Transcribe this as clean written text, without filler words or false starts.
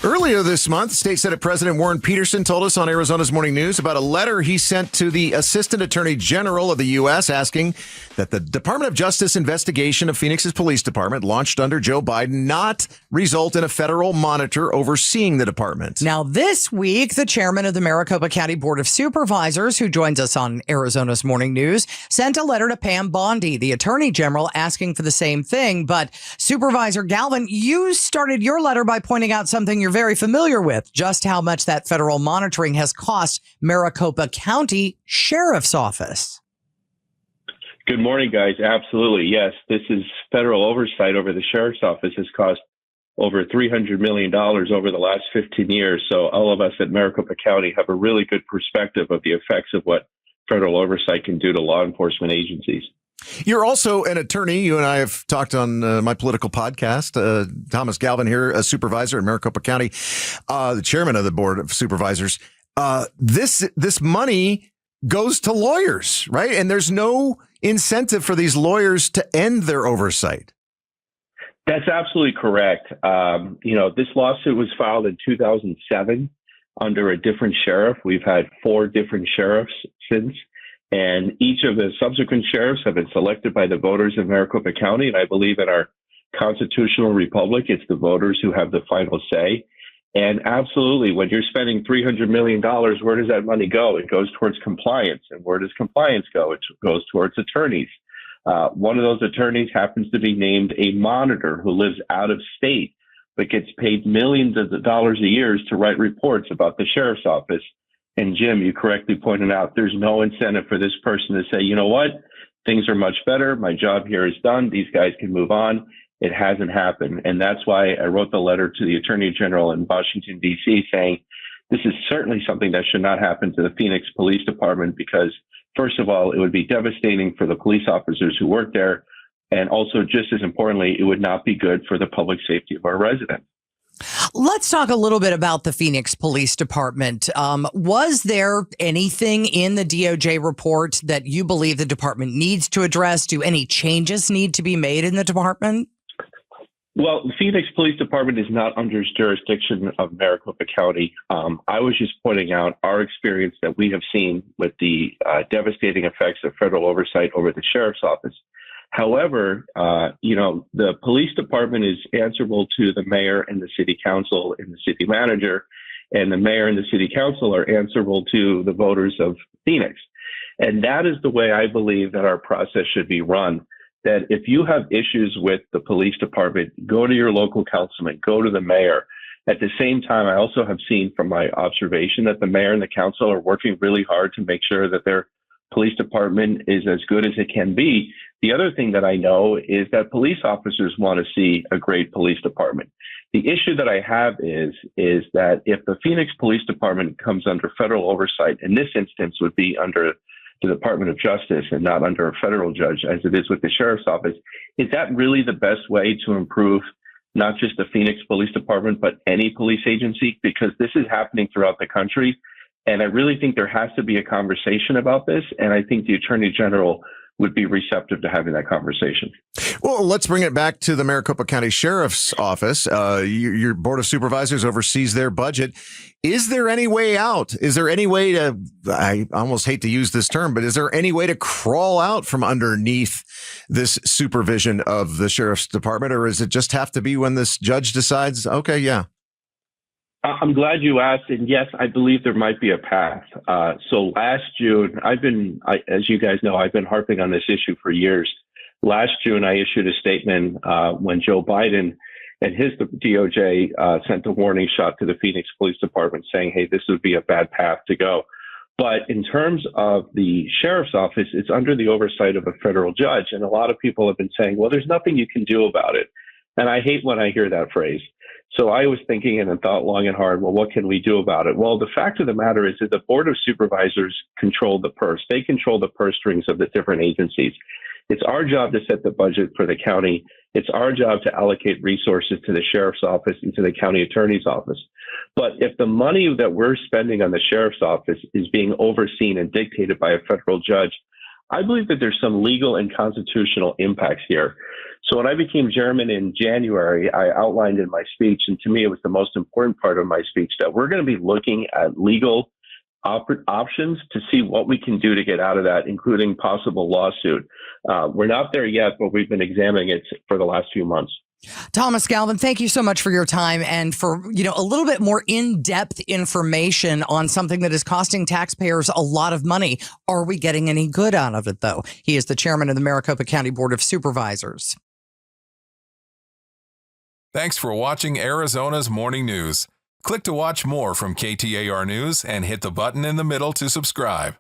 Earlier this month, State Senate President Warren Peterson told us on Arizona's Morning News about a letter he sent to the Assistant Attorney General of the U.S. asking that the Department of Justice investigation of Phoenix's police department, launched under Joe Biden, not result in a federal monitor overseeing the department. Now, this week, the chairman of the Maricopa County Board of Supervisors, who joins us on Arizona's Morning News, sent a letter to Pam Bondi, the Attorney General, asking for the same thing. But Supervisor Galvin, you started your letter by pointing out something you're very familiar with, just how much that federal monitoring has cost Maricopa County Sheriff's Office. Good morning, guys. Absolutely. Yes, this is federal oversight over the Sheriff's Office has cost over $300 million over the last 15 years. So all of us at Maricopa County have a really good perspective of the effects of what federal oversight can do to law enforcement agencies. You're also an attorney. You and I have talked on my political podcast. Thomas Galvin here, a supervisor in Maricopa County, the chairman of the Board of Supervisors. This money goes to lawyers, right? And there's no incentive for these lawyers to end their oversight. That's absolutely correct. This lawsuit was filed in 2007 under a different sheriff. We've had 4 different sheriffs since. And each of the subsequent sheriffs have been selected by the voters of Maricopa County. And I believe in our constitutional republic, it's the voters who have the final say. And absolutely, when you're spending $300 million, where does that money go? It goes towards compliance. And where does compliance go? It goes towards attorneys. One of those attorneys happens to be named a monitor who lives out of state, but gets paid millions of dollars a year to write reports about the sheriff's office. And Jim, you correctly pointed out, there's no incentive for this person to say, you know what, things are much better. My job here is done. These guys can move on. It hasn't happened. And that's why I wrote the letter to the Attorney General in Washington, D.C., saying this is certainly something that should not happen to the Phoenix Police Department because, first of all, it would be devastating for the police officers who work there. And also, just as importantly, it would not be good for the public safety of our residents. Let's talk a little bit about the Phoenix Police Department. Was there anything in the DOJ report that you believe the department needs to address? Do any changes need to be made in the department? Well, the Phoenix Police Department is not under jurisdiction of Maricopa County. I was just pointing out our experience that we have seen with the devastating effects of federal oversight over the sheriff's office. However, the police department is answerable to the mayor and the city council and the city manager, and the mayor and the city council are answerable to the voters of Phoenix. And that is the way I believe that our process should be run. That if you have issues with the police department, go to your local councilman, go to the mayor. At the same time, I also have seen from my observation that the mayor and the council are working really hard to make sure that their police department is as good as it can be. The other thing that I know is that police officers want to see a great police department. The issue that I have is that if the Phoenix Police Department comes under federal oversight, in this instance would be under the Department of Justice and not under a federal judge, as it is with the sheriff's office, is that really the best way to improve not just the Phoenix Police Department, but any police agency? Because this is happening throughout the country. And I really think there has to be a conversation about this. And I think the Attorney General would be receptive to having that conversation. Well, let's bring it back to the Maricopa County Sheriff's Office. Your Board of Supervisors oversees their budget. Is there any way out? Is there any way to, I almost hate to use this term, but is there any way to crawl out from underneath this supervision of the Sheriff's Department? Or does it just have to be when this judge decides, okay, yeah? I'm glad you asked, and yes, I believe there might be a path. So last June, as you guys know, I've been harping on this issue for years. Last June, I issued a statement when Joe Biden and his DOJ sent a warning shot to the Phoenix Police Department saying, hey, this would be a bad path to go. But in terms of the sheriff's office, it's under the oversight of a federal judge. And a lot of people have been saying, well, there's nothing you can do about it. And I hate when I hear that phrase. So I was thinking and thought long and hard, well, what can we do about it? Well, the fact of the matter is that the Board of Supervisors control the purse. They control the purse strings of the different agencies. It's our job to set the budget for the county. It's our job to allocate resources to the sheriff's office and to the county attorney's office. But if the money that we're spending on the sheriff's office is being overseen and dictated by a federal judge, I believe that there's some legal and constitutional impacts here. So when I became chairman in January, I outlined in my speech, and to me it was the most important part of my speech, that we're going to be looking at legal options to see what we can do to get out of that, including possible lawsuit. We're not there yet, but we've been examining it for the last few months. Thomas Galvin, thank you so much for your time and for, a little bit more in-depth information on something that is costing taxpayers a lot of money. Are we getting any good out of it, though? He is the chairman of the Maricopa County Board of Supervisors. Thanks for watching Arizona's Morning News. Click to watch more from KTAR News and hit the button in the middle to subscribe.